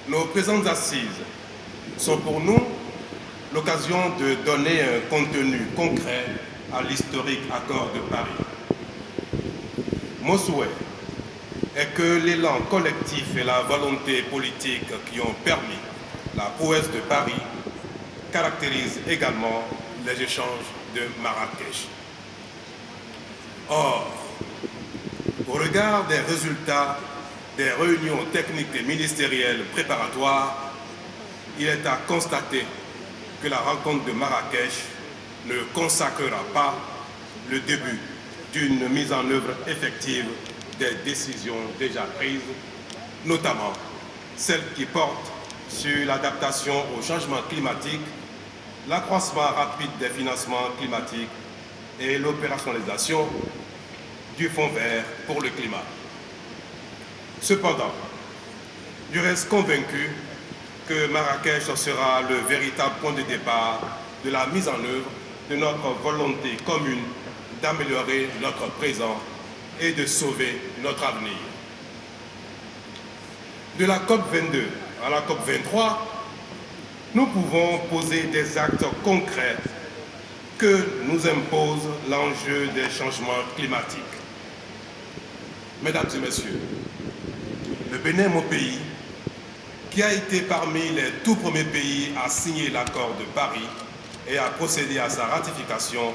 Nos présentes assises sont pour nous l'occasion de donner un contenu concret à l'historique accord de Paris. Mon souhait est que l'élan collectif et la volonté politique qui ont permis la prouesse de Paris caractérisent également les échanges de Marrakech. Or, au regard des résultats des réunions techniques et ministérielles préparatoires, il est à constater que la rencontre de Marrakech ne consacrera pas le début d'une mise en œuvre effective des décisions déjà prises, notamment celles qui portent sur l'adaptation au changement climatique, l'accroissement rapide des financements climatiques et l'opérationnalisation du Fonds vert pour le climat. Cependant, je reste convaincu que Marrakech sera le véritable point de départ de la mise en œuvre de notre volonté commune d'améliorer notre présent et de sauver notre avenir. De la COP 22 à la COP 23, nous pouvons poser des actes concrets que nous impose l'enjeu des changements climatiques. Mesdames et messieurs, le Bénin, mon pays, qui a été parmi les tout premiers pays à signer l'accord de Paris et à procéder à sa ratification,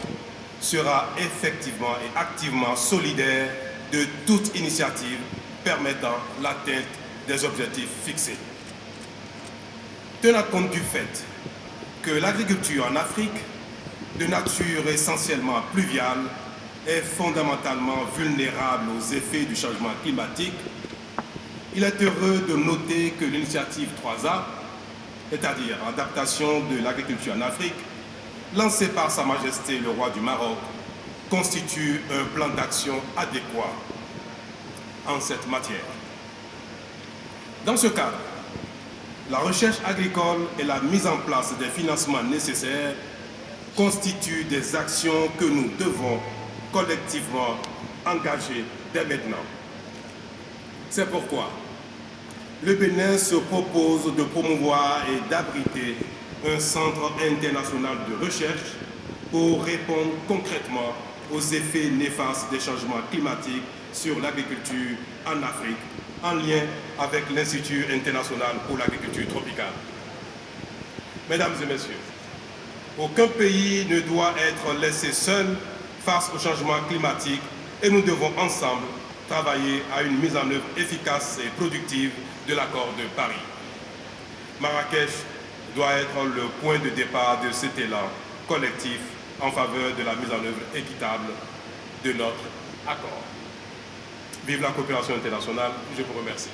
sera effectivement et activement solidaire de toute initiative permettant l'atteinte des objectifs fixés. Tenant compte du fait que l'agriculture en Afrique, de nature essentiellement pluviale, est fondamentalement vulnérable aux effets du changement climatique, il est heureux de noter que l'initiative 3A, c'est-à-dire adaptation de l'agriculture en Afrique, lancée par Sa Majesté le roi du Maroc, constitue un plan d'action adéquat en cette matière. Dans ce cadre, la recherche agricole et la mise en place des financements nécessaires constituent des actions que nous devons collectivement engager dès maintenant. C'est pourquoi le Bénin se propose de promouvoir et d'abriter un centre international de recherche pour répondre concrètement aux effets néfastes des changements climatiques sur l'agriculture en Afrique, en lien avec l'Institut international pour l'agriculture tropicale. Mesdames et messieurs, aucun pays ne doit être laissé seul face au changement climatique et nous devons ensemble travailler à une mise en œuvre efficace et productive de l'accord de Paris. Marrakech doit être le point de départ de cet élan collectif en faveur de la mise en œuvre équitable de notre accord. Vive la coopération internationale, je vous remercie.